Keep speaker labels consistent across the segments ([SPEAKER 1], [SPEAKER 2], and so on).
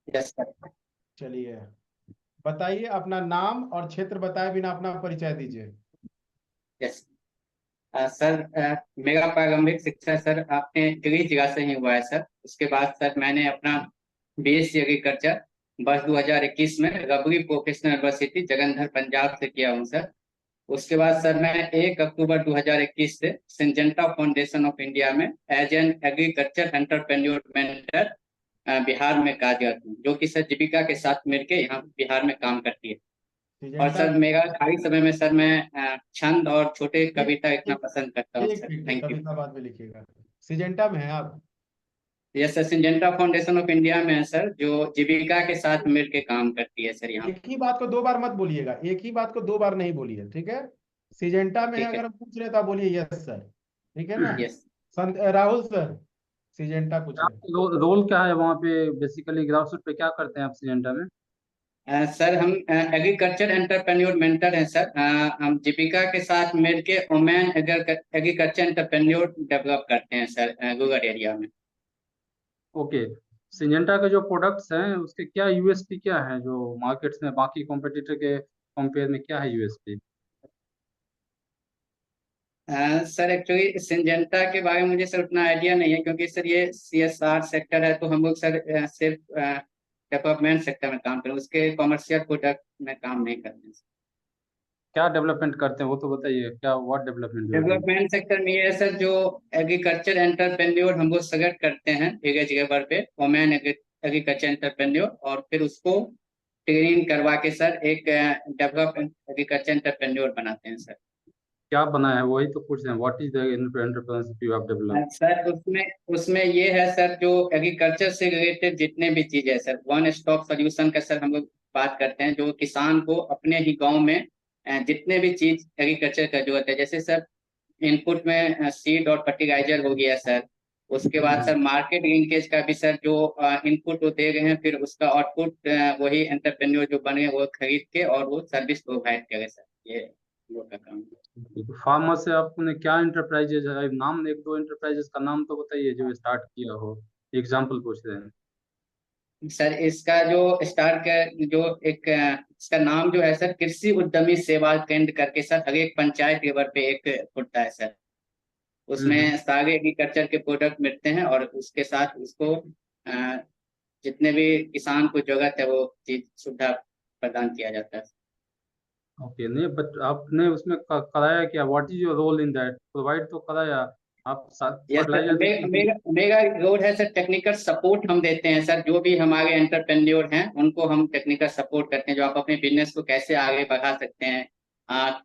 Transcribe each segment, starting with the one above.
[SPEAKER 1] Yes sir.
[SPEAKER 2] चलिए, बताइए अपना नाम और क्षेत्र बताए बिना अपना परिचय दीजिए।
[SPEAKER 1] यस सर, मेरा प्रारंभिक शिक्षा सर आपने टिहरी जिला से ही हुआ है सर। उसके बाद सर मैंने अपना बीएससी एग्रीकल्चर वर्ष 2021 में रबरी प्रोफेशनल यूनिवर्सिटी जलंधर पंजाब से किया हूँ सर। उसके बाद सर मैं 1 अक्टूबर 2021 से सिंजेंटा फाउंडेशन ऑफ इंडिया में as an agriculture entrepreneur mentor Bihar में कार्यरत हूँ, जो कि सर जीविका के साथ मिलकर यहाँ बिहार में काम करती है। और
[SPEAKER 2] सिजेंटा
[SPEAKER 1] सर मेरा खाली समय में सर मैं छंद और छोटे
[SPEAKER 2] एक
[SPEAKER 1] कविता लिखना
[SPEAKER 2] एक
[SPEAKER 1] पसंद करता हूँ
[SPEAKER 2] एक
[SPEAKER 1] सर।
[SPEAKER 2] Minute,
[SPEAKER 1] thank you.
[SPEAKER 2] कविता बाद में लिखिएगा। सिजेंटा में है आप?
[SPEAKER 1] Yes sir, Syngenta foundation of India में है सर, जो जीविका के साथ मिलकर काम करती है सर यहाँ।
[SPEAKER 2] एक ही बात को दो बार मत बोलिएगा, एक ही बात को दो बार नहीं बोलिए, ठीक है? सिजेंटा में है
[SPEAKER 1] ठीक है।
[SPEAKER 2] अगर हम पूछ रहे तो आप बोलिए यस सर, ठीक है ना?
[SPEAKER 1] यस
[SPEAKER 2] राहुल सर, सिजेंटा पूछ
[SPEAKER 3] क्या
[SPEAKER 2] रहे हैं।
[SPEAKER 3] रोल क्या है वहाँ पे? बेसिकली ग्राउंड शूट पे क्या करते हैं आप सिजेंटा में?
[SPEAKER 1] सर हम एग्रीकल्चर एंटरप्रेन्योर मेंटर हैं सर। हम जीविका के साथ मिलके वुमेन एग्रीकल्चर एंटरप्रेन्योर डेवलप करते हैं सर रूरल एरिया में।
[SPEAKER 3] ओके। सिजेंटा के जो प्रोडक्ट्स हैं उसके क्या यूएसपी क्या है, जो मार्केट्स में बाकी कॉम्पिटिटर के कंपेयर में क्या है यूएसपी?
[SPEAKER 1] सर एक्चुअली सिंजेंटा के बारे में मुझे सर उतना आइडिया नहीं है, क्योंकि सर ये सीएसआर सेक्टर है, तो हम लोग सर सिर्फ डेवलपमेंट सेक्टर में काम करें, उसके कॉमर्शियल प्रोडक्ट में काम नहीं करते हैं।
[SPEAKER 3] क्या डेवलपमेंट करते हैं वो तो बताइए, क्या what development you are doing?
[SPEAKER 1] Development sector में ये है सर, जो एग्रीकल्चर एंटरप्रेन्योर हम लोग सेलेक्ट करते हैं जगह जगह पर पे वुमेन एग्रीकल्चर एंटरप्रेन्योर, और फिर उसको ट्रेनिंग करवा के सर एक डेवलप एग्रीकल्चर एंटरप्रेन्योर बनाते हैं सर।
[SPEAKER 3] क्या बना है वही तो पूछ रहे हैं, what is the entrepreneurship you have developed?
[SPEAKER 1] Sir उसमें उसमें ये है सर, जो एग्रीकल्चर से रिलेटेड जितने भी चीज है सर, वन स्टॉप सोल्यूशन का सर हम लोग बात करते हैं, जो किसान को अपने ही गांव में जितने भी चीज एग्रीकल्चर का जरूरत है, जैसे सर इनपुट में सीड और फर्टिलाइजर हो गया सर। उसके बाद सर मार्केट लिंकेज का भी सर, जो इनपुट वो दे रहे हैं, फिर उसका आउटपुट वही एंटरप्रेन्योर जो बने वो खरीद के और वो सर्विस प्रोवाइड करे सर। ये हम लोग का काम है।
[SPEAKER 3] फार्मर से आपने क्या इंटरप्राइजेज है, नाम एक दो इंटरप्राइजेज का नाम तो बताइए जो स्टार्ट किया हो, एग्जाम्पल पूछ रहे हैं।
[SPEAKER 1] सर इसका जो स्टार्ट का जो एक इसका नाम जो है सर, कृषि उद्यमी सेवा केंद्र करके सर, हर एक पंचायत लेवल पे एक खुलता है सर।
[SPEAKER 3] हम्म।
[SPEAKER 1] उसमें सारे एग्रीकल्चर के प्रोडक्ट मिलते हैं, और उसके साथ उसको अ, जितने भी किसान को जरूरत है वो चीज सुविधा प्रदान किया जाता है।
[SPEAKER 3] ओके, नहीं बट आपने उसमें कराया क्या, what is your role in that? Provide तो कराया आप,
[SPEAKER 1] yes sir,
[SPEAKER 3] fertiliser
[SPEAKER 1] mega mega road है सर, टेक्निकल सपोर्ट हम देते हैं सर। जो भी हमारे एंटरप्रेन्योर हैं उनको हम टेक्निकल सपोर्ट करते हैं, जो आप अपने बिजनेस को कैसे आगे बढ़ा सकते हैं,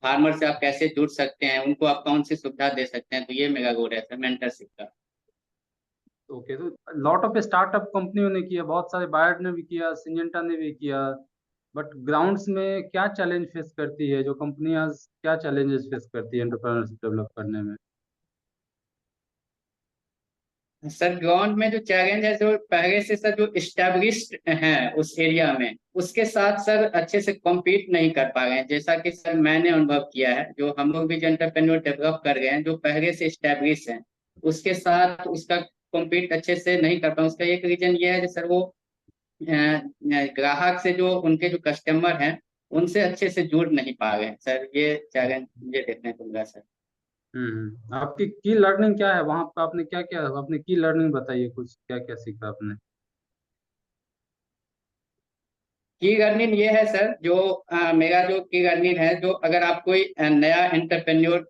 [SPEAKER 1] फार्मर से आप कैसे जुड़ सकते हैं, उनको आप कौन सी सुविधा दे सकते हैं, तो ये मेगा रोड है सर मेंटरशिप का।
[SPEAKER 3] ओके, तो लॉट ऑफ स्टार्टअप कंपनियों ने किया, बहुत सारे बायर ने भी किया, सिंजेंटा ने भी किया, बट ग्राउंड्स में क्या चैलेंज फेस करती है जो कंपनियां, क्या चैलेंजेस फेस करती है एंटरप्रेन्योरशिप डेवलप करने में?
[SPEAKER 1] सर ग्राउंड में जो चैलेंज है, जो पहले से सर जो इस्टेब्लिश्ड है उस एरिया में, उसके साथ सर अच्छे से कॉम्पीट नहीं कर पा रहे हैं। जैसा कि सर मैंने अनुभव किया है, जो हम लोग भी जो एंटरप्रेन्योर डेवलप कर गए हैं, जो पहले से इस्टेब्लिश हैं, उसके साथ उसका कॉम्पीट अच्छे से नहीं कर पाए। उसका एक रीजन ये है कि सर वो ग्राहक से, जो उनके जो कस्टमर हैं, उनसे अच्छे से जुड़ नहीं पा रहे हैं सर। ये चैलेंज मुझे देखने को मिला सर।
[SPEAKER 3] आपकी की लर्निंग क्या है वहां पर, आपने क्या क्या अपनी की लर्निंग बताइए, कुछ क्या क्या सीखा आपने?
[SPEAKER 1] की अर्निंग ये है सर, जो मेरा जो की अर्निंग है, जो अगर आप कोई नया एंटरप्रेन्योर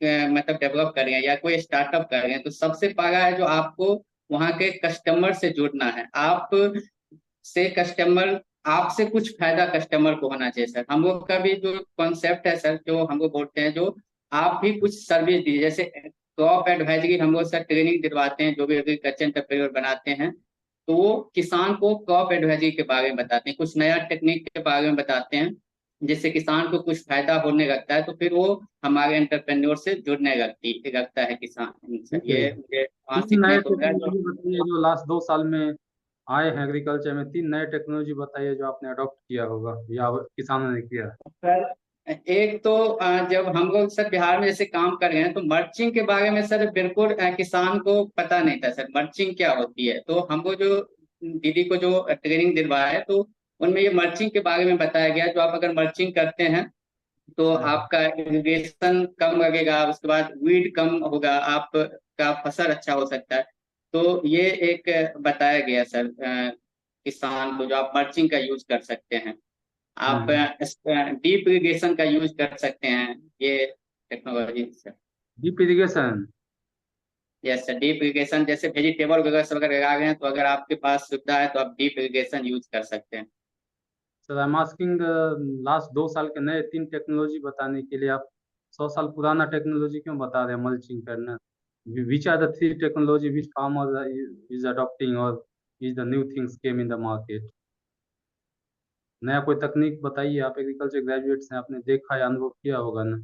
[SPEAKER 1] मतलब डेवलप कर रहे हैं या कोई स्टार्टअप कर रहे हैं, तो सबसे पहला है जो आपको वहाँ के कस्टमर से जुड़ना है। आप से कस्टमर आपसे कुछ फायदा कस्टमर को होना चाहिए सर। हम लोग का भी जो कॉन्सेप्ट है सर, जो हम लोग बोलते हैं, जो आप भी कुछ सर्विस दीजिए। जैसे क्रॉप एडवाइजरी हम लोग सर ट्रेनिंग दिलवाते हैं, जो भी एग्रीकल्चर एंटरप्रेन्योर बनाते हैं, तो वो किसान को क्रॉप एडवाइजरी के बारे में बताते हैं, कुछ नया टेक्निक के बारे में बताते हैं, जिससे किसान को कुछ फायदा होने लगता है, तो फिर वो हमारे एंटरप्रेन्योर से जुड़ने लगता है किसान सर।
[SPEAKER 3] ओके,
[SPEAKER 1] ये मुझे वहाँ
[SPEAKER 3] तीन
[SPEAKER 1] सीखने
[SPEAKER 3] नए
[SPEAKER 1] को मिला जो।
[SPEAKER 3] टेक्नोलॉजी बताइए जो लास्ट 2 साल में आए हैं एग्रीकल्चर में, 3 नए टेक्नोलॉजी बताइए जो आपने अडॉप्ट किया होगा या किसानों ने किया।
[SPEAKER 1] सर एक तो जब हम लोग सर बिहार में जैसे काम कर रहे हैं, तो मर्चिंग के बारे में सर बिल्कुल किसान को पता नहीं था सर, मर्चिंग क्या होती है। तो हम लोग जो दीदी को जो ट्रेनिंग दिलवाया है, तो उनमें ये मल्चिंग के बारे में बताया गया। जो आप अगर मल्चिंग करते हैं तो आपका इरिगेशन कम लगेगा, उसके बाद वीड कम होगा, आपका फसल अच्छा हो सकता है। तो ये एक बताया गया सर किसान को, जो आप मल्चिंग का यूज कर सकते हैं। आप डीप इरिगेशन का यूज कर सकते हैं, ये technology sir.
[SPEAKER 3] Deep irrigation.
[SPEAKER 1] Yes sir, deep irrigation जैसे वेजिटेबल वगैरह वगैरह लगा रहे हैं, तो अगर आपके पास सुविधा है तो आप डीप इरिगेशन यूज कर सकते हैं।
[SPEAKER 3] Sir I am asking last 2 साल के नए 3 टेक्नोलॉजी बताने के लिए आप 100 साल पुराना टेक्नोलॉजी क्यों बता रहे हैं मल्चिंग करना? Which are the 3 technology which farmer is adopting और is the new things came in the market? नया कोई तकनीक बताइए, आप एग्रीकल्चर ग्रेजुएट्स हैं, आपने देखा या अनुभव किया होगा ना।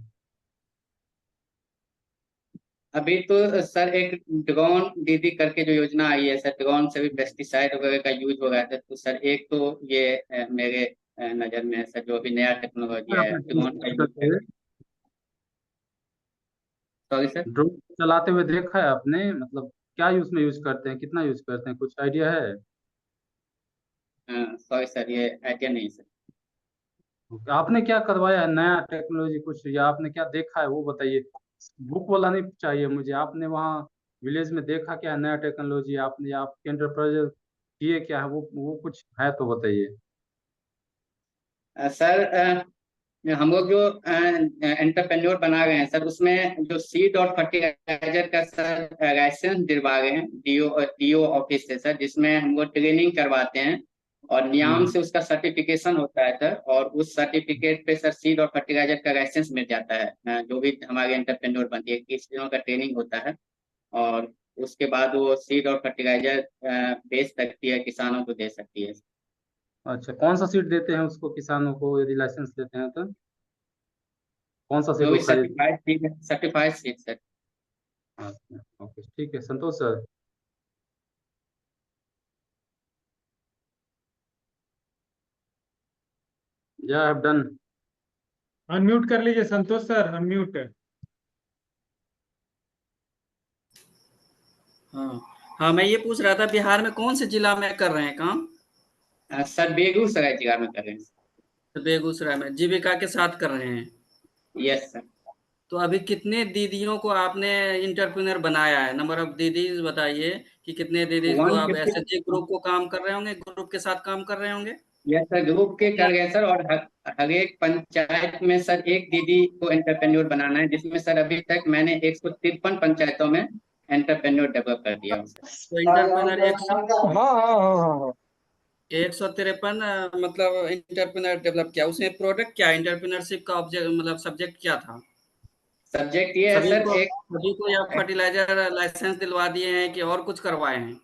[SPEAKER 1] अभी तो सर एक ड्रोन दीदी करके जो योजना आई है सर, ड्रोन से भी पेस्टिसाइड वगैरह का यूज हो रहा था। तो सर एक तो ये मेरे नजर में है सर, जो अभी नया टेक्नोलॉजी है
[SPEAKER 3] आपने ड्रोन
[SPEAKER 1] ड्रोन का यूज करके। Sorry sir.
[SPEAKER 3] ड्रोन चलाते हुए देखा है आपने? मतलब क्या यूज में यूज करते हैं, कितना यूज करते हैं, कुछ आइडिया है?
[SPEAKER 1] सॉरी सर, ये आइडिया नहीं सर।
[SPEAKER 3] आपने क्या करवाया है नया टेक्नोलॉजी कुछ, या आपने क्या देखा है वो बताइए। बुक वाला नहीं चाहिए मुझे, आपने वहाँ विलेज में देखा क्या है नया टेक्नोलॉजी, आपने या आपके एंटरप्राइज किए क्या है, वो कुछ है तो बताइए।
[SPEAKER 1] सर हम लोग जो एंटरप्रेन्योर बना रहे हैं सर, उसमें जो सीड और फर्टिलाइजर का सर लाइसेंस दिलवा रहे हैं डीओ ऑफिस से सर, जिसमें हम लोग ट्रेनिंग करवाते हैं और नियम
[SPEAKER 3] हम्म।
[SPEAKER 1] से उसका सर्टिफिकेशन होता है सर। और उस सर्टिफिकेट पे सर सीड और फर्टिलाइजर का लाइसेंस मिल जाता है। जो भी हमारे एंटरप्रेन्योर बनती है, किस दिनों का ट्रेनिंग होता है, और उसके बाद वो सीड और फर्टिलाइजर बेच सकती है, किसानों को दे सकती है।
[SPEAKER 3] अच्छा, कौन सा सीड देते हैं उसको किसानों को यदि लाइसेंस लेते हैं तो? कौन सा सीड
[SPEAKER 1] जो
[SPEAKER 3] वो
[SPEAKER 1] भी
[SPEAKER 3] खरीद?
[SPEAKER 1] Certified seed sir.
[SPEAKER 3] अच्छा, ओके, ठीक है संतोष सर। या हैव डन।
[SPEAKER 2] अनम्यूट कर लीजिए संतोष सर, अनम्यूट।
[SPEAKER 4] हाँ हाँ, मैं ये पूछ रहा था बिहार में कौन से जिला में कर रहे हैं काम?
[SPEAKER 1] सर बेगूसराय जिला में कर रहे हैं।
[SPEAKER 4] तो बेगूसराय में जीविका के साथ कर रहे हैं।
[SPEAKER 1] Yes sir.
[SPEAKER 4] तो अभी कितने दीदियों को आपने इंटरप्रेन्योर बनाया है? नंबर ऑफ दीदीज बताइए कि कितने दीदीज को आप
[SPEAKER 1] 150।
[SPEAKER 4] एसएचजी ग्रुप को काम कर रहे होंगे, ग्रुप के साथ काम कर रहे होंगे?
[SPEAKER 1] यस सर, ग्रुप के कर गए सर। और हर एक पंचायत में सर एक दीदी को एंटरप्रेन्योर बनाना है, जिसमें सर अभी तक मैंने 153 पंचायतों में एंटरप्रेन्योर डेवलप कर दिया हूँ सर।
[SPEAKER 4] तो इंटरप्रेन्योर एक
[SPEAKER 5] हाँ हाँ हाँ हाँ
[SPEAKER 4] 153 मतलब इंटरप्रेन्योर डेवलप किया। उसमें प्रोडक्ट क्या, इंटरप्रेन्योरशिप का ऑब्जेक्ट मतलब सब्जेक्ट क्या था?
[SPEAKER 1] सब्जेक्ट ये है
[SPEAKER 4] सभी
[SPEAKER 1] सर
[SPEAKER 4] को
[SPEAKER 1] एक।
[SPEAKER 4] सभी को या फर्टिलाइजर लाइसेंस दिलवा दिए हैं कि और कुछ करवाए हैं?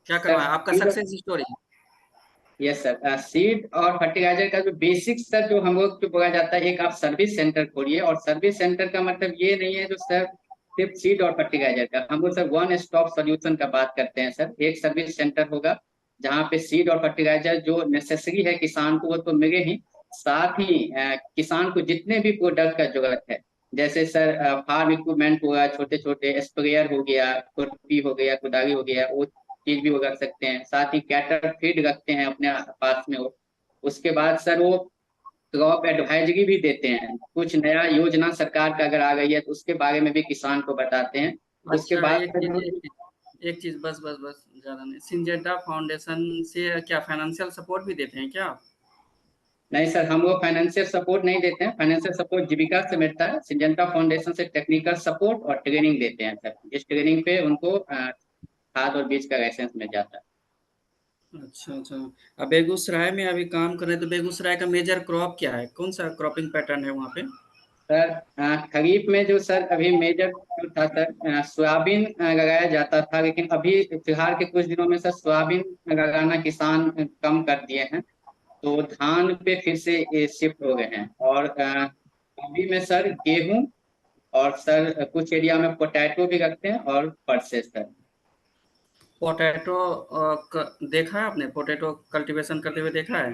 [SPEAKER 4] क्या
[SPEAKER 1] सर
[SPEAKER 4] करवाया आपका success story?
[SPEAKER 1] Yes sir, seed और फर्टिलाइजर का जो बेसिक सर, जो हम लोग को बोला जाता है, एक आप सर्विस सेंटर खोलिए। और सर्विस सेंटर का मतलब ये नहीं है जो सर सिर्फ सीड और फर्टिलाइजर का, हम लोग सर वन स्टॉप सोल्यूशन का बात करते हैं सर। एक सर्विस सेंटर होगा जहाँ पे सीड और फर्टिलाइजर जो नेसेसरी है किसान को वो तो मिले ही, साथ ही किसान को जितने भी प्रोडक्ट का जरूरत है, जैसे सर फार्म इक्विपमेंट हुआ, छोटे छोटे स्प्रेयर हो गया, खुरपी हो गया, कुदाली हो गया, वो चीज भी वो रख सकते हैं। साथ ही कैटर फीड रखते हैं अपने पास में वो। उसके बाद सर वो क्रॉप एडवाइजरी भी देते हैं, कुछ नया योजना सरकार का अगर आ गई है तो उसके बारे में भी किसान को बताते हैं। उसके
[SPEAKER 4] अच्छा,
[SPEAKER 1] बाद
[SPEAKER 4] एक
[SPEAKER 1] सर
[SPEAKER 4] चीज
[SPEAKER 1] जो।
[SPEAKER 4] एक चीज एक चीज बस बस बस, ज्यादा नहीं। सिंजेंटा फाउंडेशन से क्या फाइनेंशियल सपोर्ट भी देते हैं क्या आप?
[SPEAKER 1] नहीं सर, हम लोग फाइनेंशियल सपोर्ट नहीं देते हैं। फाइनेंशियल सपोर्ट जीविका से मिलता है। सिंजेंटा फाउंडेशन से टेक्निकल सपोर्ट और ट्रेनिंग देते हैं सर। इस ट्रेनिंग पे उनको खाद और बीज का लाइसेंस मिल जाता है।
[SPEAKER 4] अच्छा अच्छा। अब बेगूसराय में अभी काम कर रहे हैं, तो बेगूसराय का मेजर क्रॉप क्या है, कौन सा क्रॉपिंग पैटर्न है वहाँ पे?
[SPEAKER 1] सर खरीफ में जो सर अभी मेजर जो था सर, सोयाबीन लगाया जाता था, लेकिन अभी फिलहाल के कुछ दिनों में सर सोयाबीन लगाना किसान कम कर दिए हैं। तो धान पे फिर से शिफ्ट हो गए हैं। और अभी में सर गेहूं, और सर कुछ एरिया में पोटैटो भी रखते हैं, और पल्सेस सर।
[SPEAKER 4] पोटैटो देखा है आपने? पोटैटो कल्टीवेशन करते हुए देखा है?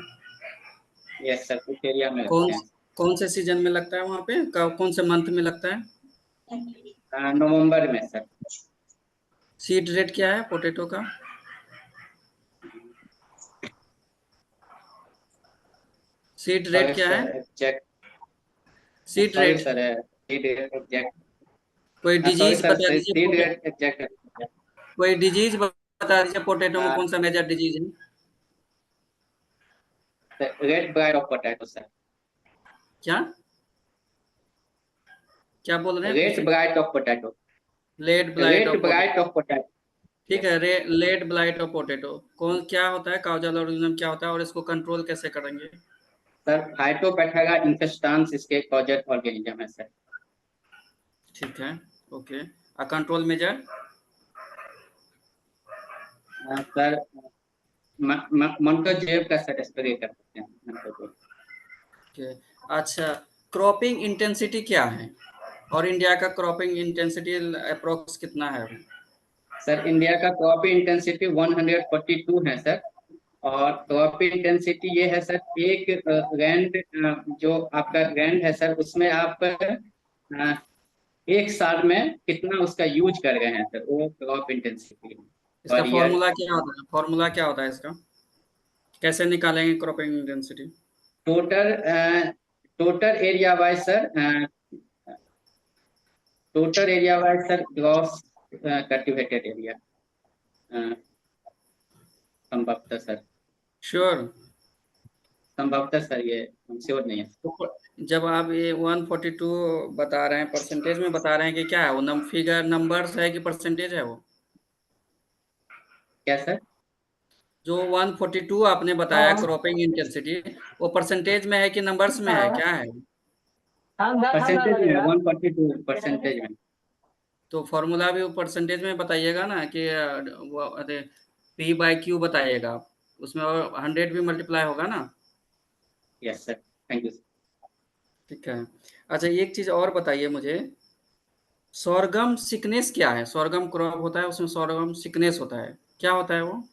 [SPEAKER 1] यस सर, कुछ एरिया में
[SPEAKER 4] कौन
[SPEAKER 1] रखते हैं।
[SPEAKER 4] कौन से सीजन में लगता है वहाँ पे, कौन से मंथ में लगता है?
[SPEAKER 1] नवंबर में सर।
[SPEAKER 4] सीड रेट क्या है पोटैटो का? सीड रेट क्या है?
[SPEAKER 1] Exact
[SPEAKER 4] seed
[SPEAKER 1] sorry
[SPEAKER 4] rate
[SPEAKER 1] sir, seed rate exact
[SPEAKER 4] कोई
[SPEAKER 1] सॉरी
[SPEAKER 4] डिजीज
[SPEAKER 1] सर,
[SPEAKER 4] बता दीजिए
[SPEAKER 1] सीड रेट एग्जैक्ट
[SPEAKER 4] कोई डिजीज बता दीजिए, पोटैटो में कौन सा मेजर डिजीज है?
[SPEAKER 1] Red blight of potato sir.
[SPEAKER 4] क्या क्या बोल रहे हैं फिर
[SPEAKER 1] रेड
[SPEAKER 4] से?
[SPEAKER 1] Blight of potato.
[SPEAKER 4] Late blight
[SPEAKER 1] red
[SPEAKER 4] of potato.
[SPEAKER 1] Blight of potato.
[SPEAKER 4] ठीक है, लेड ब्लाइट ऑफ पोटैटो कौन क्या होता है, काउजल ऑर्गेनिज्म क्या होता है, और इसको कंट्रोल कैसे करेंगे?
[SPEAKER 1] सर फाइटोपैथेरा इन्फेस्टांस इसके कॉजेट ऑर्गेनिज्म है सर।
[SPEAKER 4] ठीक है, ओके। Control measure?
[SPEAKER 1] सर मोन्टोजेब का सर स्प्रे कर सकते हैं मोन्टोजेब।
[SPEAKER 4] ओके, अच्छा। क्रॉपिंग इंटेंसिटी क्या है, और इंडिया का क्रॉपिंग इंटेंसिटी अप्रोक्स कितना है?
[SPEAKER 1] सर इंडिया का क्रॉपिंग इंटेंसिटी 142 है सर। और क्रॉपिंग इंटेंसिटी ये है सर, एक रैंड जो आपका रैंड है सर, उसमें आप एक साल में कितना उसका यूज कर रहे हैं सर, वो क्रॉप इंटेंसिटी
[SPEAKER 4] इसका
[SPEAKER 1] पर ईयर।
[SPEAKER 4] फॉर्मूला क्या होता है? फॉर्मूला क्या होता है इसका? कैसे निकालेंगे cropping intensity?
[SPEAKER 1] Total total area wise sir, total area wise sir, gross cultivated area संभवतः सर।
[SPEAKER 4] श्योर?
[SPEAKER 1] संभवतः सर, ये हम श्योर नहीं है।
[SPEAKER 4] तो जब आप ये 142 बता रहे हैं, परसेंटेज में बता रहे हैं कि क्या है वो, फिगर नंबर्स है कि परसेंटेज है वो?
[SPEAKER 1] क्या सर?
[SPEAKER 4] जो 142 आपने बताया क्रॉपिंग इंटेंसिटी, वो परसेंटेज में है कि नंबर्स में है, क्या है?
[SPEAKER 1] परसेंटेज में 142 परसेंटेज में।
[SPEAKER 4] तो फॉर्मूला भी परसेंटेज में बताइएगा ना कि वो अरे P/Q बताइएगा, उसमें 100 भी मल्टीप्लाई होगा ना।
[SPEAKER 1] Yes sir, thank you.
[SPEAKER 4] ठीक है। अच्छा, एक चीज और बताइए मुझे, सोरगम सिकनेस क्या है? सोरगम क्रॉप होता है, उसमें सोरगम सिकनेस होता है, क्या होता है वो?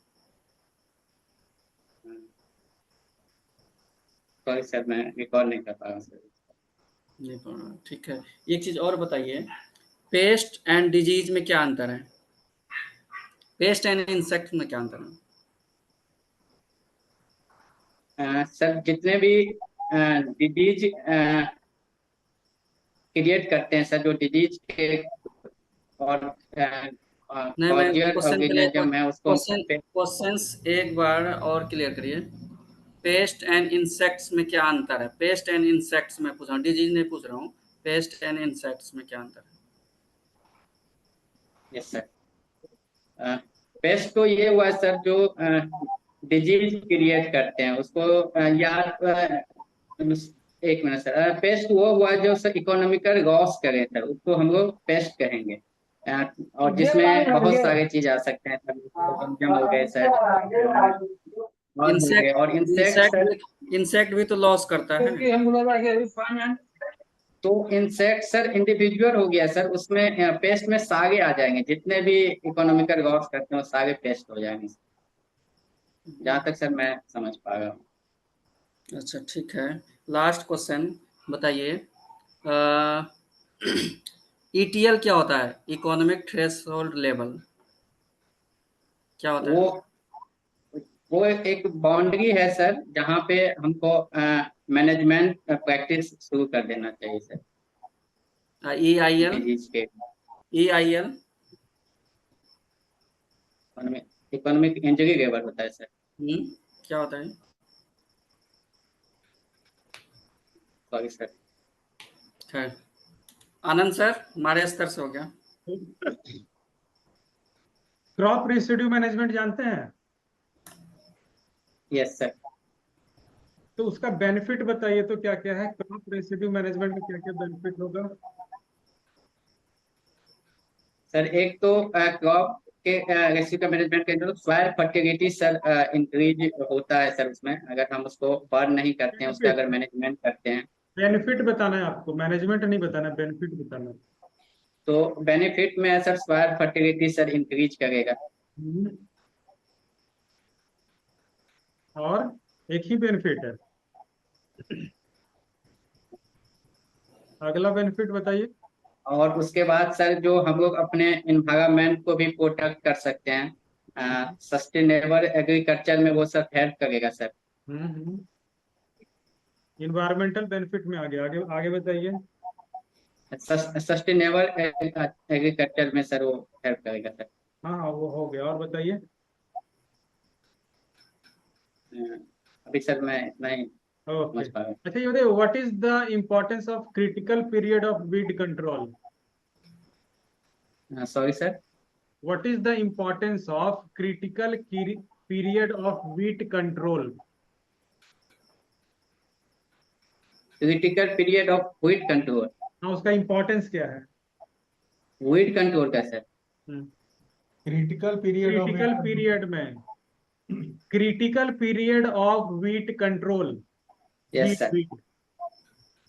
[SPEAKER 1] सॉरी सर, मैं रिकॉल नहीं कर पा रहा सर।
[SPEAKER 4] नहीं पढ़ा, ठीक है। एक चीज और बताइए, पेस्ट एंड डिजीज में क्या अंतर है? पेस्ट एंड इंसेक्ट में क्या अंतर है?
[SPEAKER 1] सर जितने भी डिजीज क्रिएट करते हैं सर, जो डिजीज के और
[SPEAKER 4] नहीं, मैं
[SPEAKER 1] कॉजियर
[SPEAKER 4] क्वेश्चन पहले
[SPEAKER 1] ऑर्गेनिज्म है उसको हम
[SPEAKER 4] क्वेश्चन क्वेश्चंस एक बार और क्लियर करिए। पेस्ट एंड इंसेक्ट्स में क्या अंतर है? पेस्ट एंड इंसेक्ट्स में पूछ रहा हूँ, डिजीज नहीं पूछ रहा हूँ। पेस्ट एंड इंसेक्ट्स में क्या अंतर है?
[SPEAKER 1] यस सर, पेस्ट तो ये हुआ सर जो डिजीज क्रिएट करते हैं उसको एक मिनट सर, पेस्ट वो हुआ जो सर इकोनॉमिकल लॉस करे सर, उसको हम लोग पेस्ट कहेंगे। और जिसमें बहुत सारे चीज आ सकते हैं सर, ऑर्गेनिज्म हो गए सर, और हो गए, और
[SPEAKER 4] इंसेक्ट
[SPEAKER 1] इंसेक्ट सर।
[SPEAKER 4] इंसेक्ट भी तो लॉस करता है।
[SPEAKER 1] तो इंसेक्ट सर इंडिविजुअल हो गया सर, उसमें पेस्ट में सारे आ जाएंगे, जितने भी इकोनॉमिकल लॉस करते हैं वो सारे पेस्ट हो जाएंगे, जहाँ तक सर मैं समझ पा रहा हूँ।
[SPEAKER 4] अच्छा, ठीक है। लास्ट क्वेश्चन बताइए, ईटीएल क्या होता है? इकोनॉमिक थ्रेशोल्ड लेवल क्या होता है?
[SPEAKER 1] वो एक बाउंड्री है सर, जहाँ पे हमको मैनेजमेंट प्रैक्टिस शुरू कर देना चाहिए सर,
[SPEAKER 4] EIL?
[SPEAKER 1] डिजीज के।
[SPEAKER 4] EIL?
[SPEAKER 1] इकोनॉमिक इंजरी लेवल होता है सर।
[SPEAKER 4] क्या होता है?
[SPEAKER 1] Sorry sir.
[SPEAKER 4] खैर, आनंद सर, हमारे स्तर से हो गया।
[SPEAKER 2] क्रॉप रेसिड्यू मैनेजमेंट जानते हैं?
[SPEAKER 1] Yes sir.
[SPEAKER 2] तो उसका बेनिफिट बताइए तो क्या क्या है, क्रॉप रेसिड्यू मैनेजमेंट में क्या क्या बेनिफिट होगा?
[SPEAKER 1] सर एक तो क्रॉप के रेसिड्यू मैनेजमेंट के अंदर सॉइल फर्टिलिटी सर इंक्रीज होता है सर, उसमें अगर हम उसको बर्न नहीं करते हैं, उसका अगर मैनेजमेंट करते हैं।
[SPEAKER 2] बेनिफिट बताना है आपको, मैनेजमेंट नहीं बताना, बेनिफिट बताना है।
[SPEAKER 1] तो बेनिफिट में है sir, soil fertility sir increase करेगा।
[SPEAKER 2] और एक ही बेनिफिट है, अगला बेनिफिट बताइए।
[SPEAKER 1] और उसके बाद सर जो हम लोग अपने इन्वायरमेंट को भी प्रोटेक्ट कर सकते हैं, सस्टेनेबल एग्रीकल्चर में वो सब हेल्प करेगा सर।
[SPEAKER 2] हम्म इन्वायरमेंटल बेनिफिट में आ गया। आगे आगे बताइए।
[SPEAKER 1] सस्टेनेबल एग्रीकल्चर में सर वो हेल्प करेगा सर।
[SPEAKER 2] हाँ हाँ वो हो गया, और बताइए।
[SPEAKER 1] अभी सर मैं इतना ही
[SPEAKER 2] ओके,
[SPEAKER 1] समझ पा रहा
[SPEAKER 2] अच्छा ये बताइए, what is the importance of critical period of weed control?
[SPEAKER 1] हूँ। Sorry sir.
[SPEAKER 2] What is the importance of critical period of weed control?
[SPEAKER 1] Critical period of weed control.
[SPEAKER 2] हाँ, उसका इम्पोर्टेंस क्या है?
[SPEAKER 1] वीट कंट्रोल का सर।
[SPEAKER 2] क्रिटिकल पीरियड में, critical period of weed control.
[SPEAKER 1] Yes sir.
[SPEAKER 2] Weed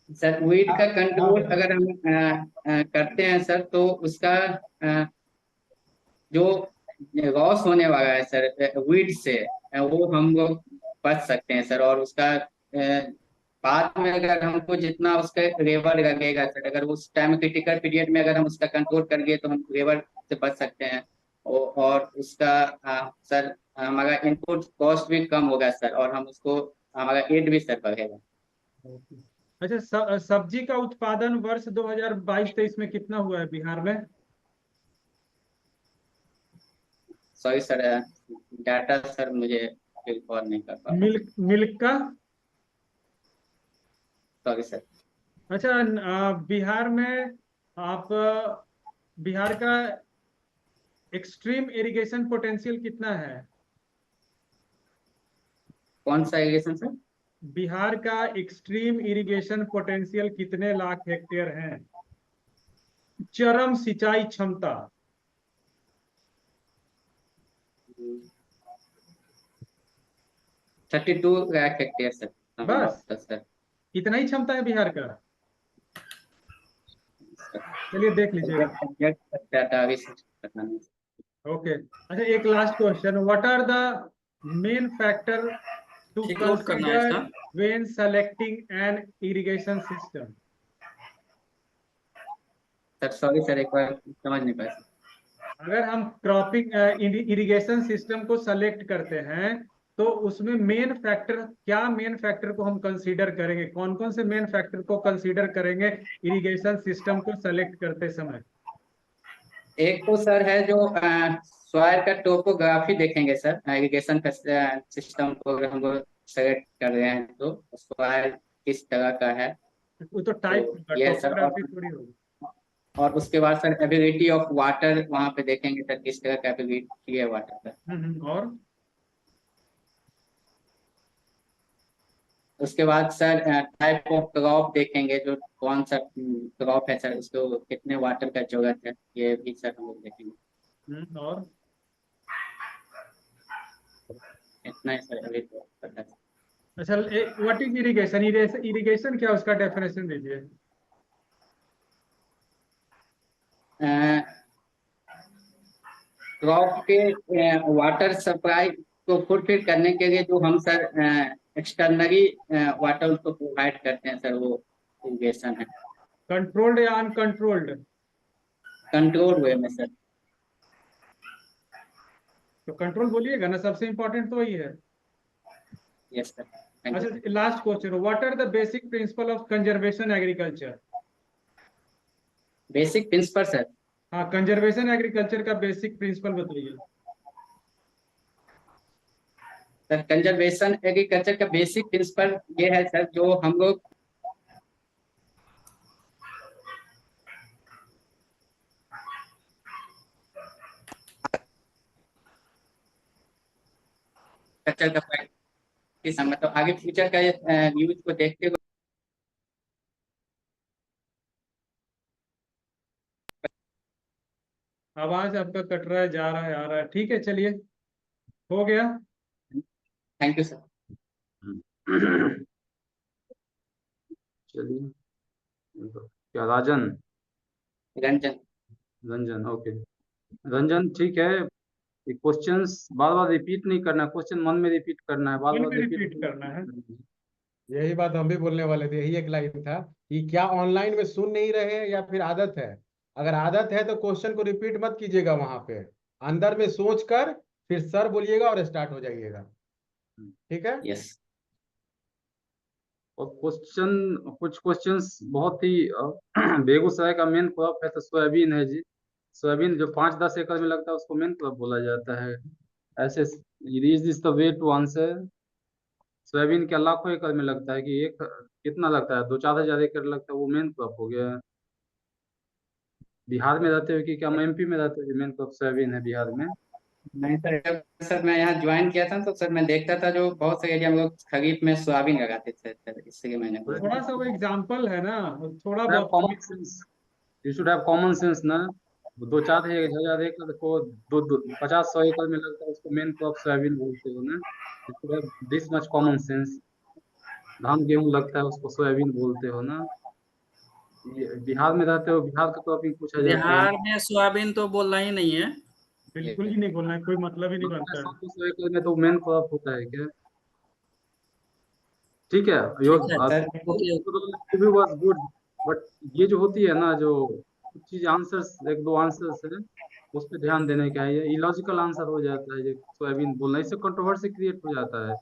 [SPEAKER 1] sir weed का control
[SPEAKER 2] हाँ,
[SPEAKER 1] अगर हम करते हैं सर तो उसका जो लॉस होने वाला है सर वीट से वो हम लोग बच सकते हैं सर। और उसका बाद में अगर हमको जितना उसका लेवल लगेगा सर, अगर उस टाइम क्रिटिकल पीरियड में अगर हम उसका कंट्रोल कर गए तो हम लेवल से बच सकते हैं। और उसका सर हमारा इनपुट कॉस्ट भी कम होगा सर, और हम उसको हमारा एड भी सर बढ़ेगा।
[SPEAKER 2] अच्छा सब्जी का उत्पादन वर्ष 2022-23 में कितना हुआ है बिहार में?
[SPEAKER 1] सॉरी सर, डाटा सर मुझे रिकॉर्ड नहीं कर पा रहा।
[SPEAKER 2] मिल्क का?
[SPEAKER 1] Sorry sir.
[SPEAKER 2] अच्छा बिहार में आप बिहार का एक्सट्रीम इरिगेशन पोटेंशियल कितना है?
[SPEAKER 1] कौन सा इरिगेशन सर?
[SPEAKER 2] बिहार का एक्सट्रीम इरिगेशन पोटेंशियल कितने लाख हेक्टेयर है? चरम सिंचाई क्षमता।
[SPEAKER 1] 32 लाख हेक्टेयर सर।
[SPEAKER 2] बस
[SPEAKER 1] सर
[SPEAKER 2] इतना ही क्षमता है बिहार का? चलिए देख लीजिएगा।
[SPEAKER 1] डाटा अभी सर पता नहीं।
[SPEAKER 2] ओके, अच्छा एक last question, what are the main factor to
[SPEAKER 4] ठीक, नोट करना है
[SPEAKER 2] कंसीडर
[SPEAKER 4] इसका।
[SPEAKER 2] When selecting an irrigation system?
[SPEAKER 1] Sir sorry sir, एक बार समझ नहीं पाया सर।
[SPEAKER 2] अगर हम क्रॉपिंग इरिगेशन सिस्टम को सेलेक्ट करते हैं तो उसमें मेन फैक्टर क्या, मेन फैक्टर को हम कंसीडर करेंगे, कौन कौन से मेन फैक्टर को कंसीडर करेंगे इरिगेशन सिस्टम को सेलेक्ट करते समय?
[SPEAKER 1] एक तो सर है जो सॉइल का टोपोग्राफी देखेंगे सर। इरिगेशन का सिस्टम को अगर हम लोग सेलेक्ट कर रहे हैं तो सॉइल किस तरह का है,
[SPEAKER 2] वो तो टाइप
[SPEAKER 1] तो
[SPEAKER 2] होगा,
[SPEAKER 1] यह सर।
[SPEAKER 2] टोपोग्राफी थोड़ी होगी।
[SPEAKER 1] और उसके बाद सर एबिलिटी ऑफ वाटर वहां पे देखेंगे सर, किस तरह का एबिलिटी है वाटर का।
[SPEAKER 2] और
[SPEAKER 1] उसके बाद सर टाइप ऑफ क्रॉप देखेंगे, जो कौन सा क्रॉप है सर, उसको कितने वाटर का जरूरत है, ये भी सर हम लोग देखेंगे।
[SPEAKER 2] और
[SPEAKER 1] इतना ही सर अभी तो पता है।
[SPEAKER 2] अच्छा व्हाट इज इरिगेशन? इरिगेशन क्या, उसका डेफिनेशन दीजिए।
[SPEAKER 1] क्रॉप के वाटर सप्लाई को फुलफिल करने के लिए जो हम सर एक्सटर्नली वाटर उसको प्रोवाइड करते हैं सर, वो इरिगेशन है।
[SPEAKER 2] कंट्रोल्ड या अनकंट्रोल्ड?
[SPEAKER 1] कंट्रोल वे में सर।
[SPEAKER 2] तो कंट्रोल बोलिएगा ना, सबसे इंपॉर्टेंट तो वही है।
[SPEAKER 1] Yes sir, thank you.
[SPEAKER 2] अच्छा last question, what are the basic principle of conservation agriculture?
[SPEAKER 1] Basic principle sir.
[SPEAKER 2] हाँ, कंजर्वेशन एग्रीकल्चर का बेसिक प्रिंसिपल बताइए।
[SPEAKER 1] सर कंजर्वेशन एग्रीकल्चर का बेसिक प्रिंसिपल ये है सर, जो हम लोग कल्चर का प्रैक्टिस, मतलब आगे फ्यूचर का यूज को देखते हुए
[SPEAKER 2] आवाज आपका कट रहा है, जा रहा है, आ रहा है, ठीक है चलिए, हो गया।
[SPEAKER 1] Thank you sir.
[SPEAKER 3] चलिए, क्या राजन?
[SPEAKER 1] रंजन।
[SPEAKER 3] रंजन, ओके। रंजन ठीक है। क्वेश्चंस बार बार रिपीट नहीं करना, क्वेश्चन मन में रिपीट करना है, बार
[SPEAKER 2] मन
[SPEAKER 3] बार
[SPEAKER 2] में
[SPEAKER 3] रिपीट
[SPEAKER 2] रिपीट करना है।
[SPEAKER 6] यही बात हम भी बोलने वाले थे, यही एक लाइन था कि क्या ऑनलाइन में सुन नहीं रहे हैं या फिर आदत है। अगर आदत है तो क्वेश्चन को रिपीट मत कीजिएगा, वहां पे अंदर में सोच कर फिर सर बोलिएगा और स्टार्ट हो जाइएगा। ठीक है।
[SPEAKER 1] यस।
[SPEAKER 3] और कुछ क्वेश्चंस बहुत ही बेगूसराय का मेन क्रॉप है तो सोयाबीन है जी। सोयाबीन जो 5-10 एकड़ में लगता है उसको मेन क्रॉप बोला जाता है। ऐसे is this the way to answer. Soybean क्या लाखों एकड़ में लगता है कि एक कितना लगता है, 2-4 हजार एकड़ लगता है, वो मेन क्रॉप हो गया। बिहार में रहते हो कि क्या एमपी में रहते हो, मेन क्रॉप सोयाबीन है बिहार में?
[SPEAKER 1] नहीं सर, जब सर मैं यहाँ ज्वाइन किया था तो सर मैं देखता था जो बहुत से एरिया में लोग खरीफ में सोयाबीन लगाते थे सर, इसलिए मैंने बोला।
[SPEAKER 2] थोड़ा सा वो एग्जाम्पल है ना, थोड़ा
[SPEAKER 3] have
[SPEAKER 2] बहुत।
[SPEAKER 3] common sense. You should have common sense ना। 2-4 हजार एकड़ को 50-100 एकड़ में लगता है, उसको मेन क्रॉप सोयाबीन बोलते हो ना। You should have this much common sense। धान गेहूं लगता है उसको सोयाबीन बोलते हो ना। बिहार में रहते हो, बिहार का टॉपिक पूछा जाता है।
[SPEAKER 4] बिहार में सोयाबीन तो बोलना ही नहीं है।
[SPEAKER 2] बिल्कुल ही नहीं बोलना है, कोई मतलब ही नहीं बनता है।
[SPEAKER 3] 100 एकड़ में तो मेन क्रॉप होता है क्या? ठीक है,
[SPEAKER 4] ठीक है
[SPEAKER 1] sir
[SPEAKER 3] interview was good, but ये जो होती है ना, जो कुछ चीज आंसर्स, 1-2 आंसर्स है उस पर ध्यान देने का है। ये इलॉजिकल आंसर हो जाता है, ये सोयाबीन बोलना, इससे कंट्रोवर्सी क्रिएट हो जाता है।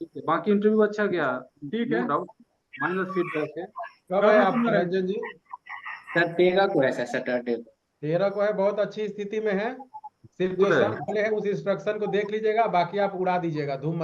[SPEAKER 3] ठीक है, बाकी इंटरव्यू अच्छा गया,
[SPEAKER 2] ठीक है।
[SPEAKER 3] नो डाउट, माइनर फीडबैक है।
[SPEAKER 6] कब
[SPEAKER 2] कब
[SPEAKER 6] है
[SPEAKER 2] है
[SPEAKER 6] आप
[SPEAKER 2] तुम्हारा?
[SPEAKER 6] रंजन जी?
[SPEAKER 1] सर 13 को है सर, सैटरडे को।
[SPEAKER 6] 13 को है, बहुत अच्छी स्थिति में है। सिर्फ जो
[SPEAKER 3] गुड है।
[SPEAKER 6] सर बोले हैं उस इंस्ट्रक्शन को देख लीजिएगा, बाकी आप उड़ा दीजिएगा, धूम